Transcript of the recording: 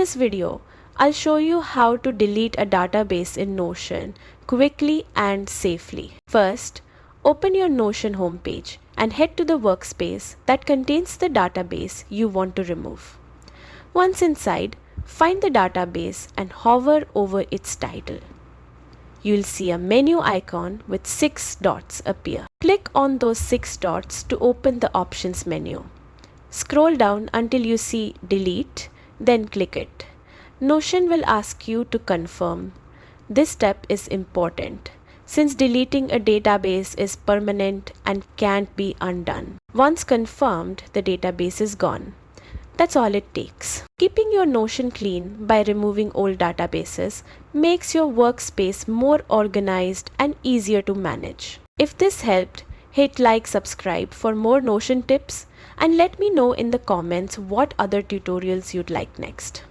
this video, I'll show you how to delete a database in Notion quickly and safely. First, open your Notion homepage and head to the workspace that contains the database you want to remove. Once inside, find the database and hover over its title. You'll see a menu icon with 6 dots appear. Click on those 6 dots to open the options menu. Scroll down until you see delete, then click it. Notion will ask you to confirm. This step is important since deleting a database is permanent and can't be undone. Once confirmed, the database is gone. That's all it takes. Keeping your Notion clean by removing old databases makes your workspace more organized and easier to manage. If this helped, hit like, subscribe for more Notion tips, and let me know in the comments what other tutorials you'd like next.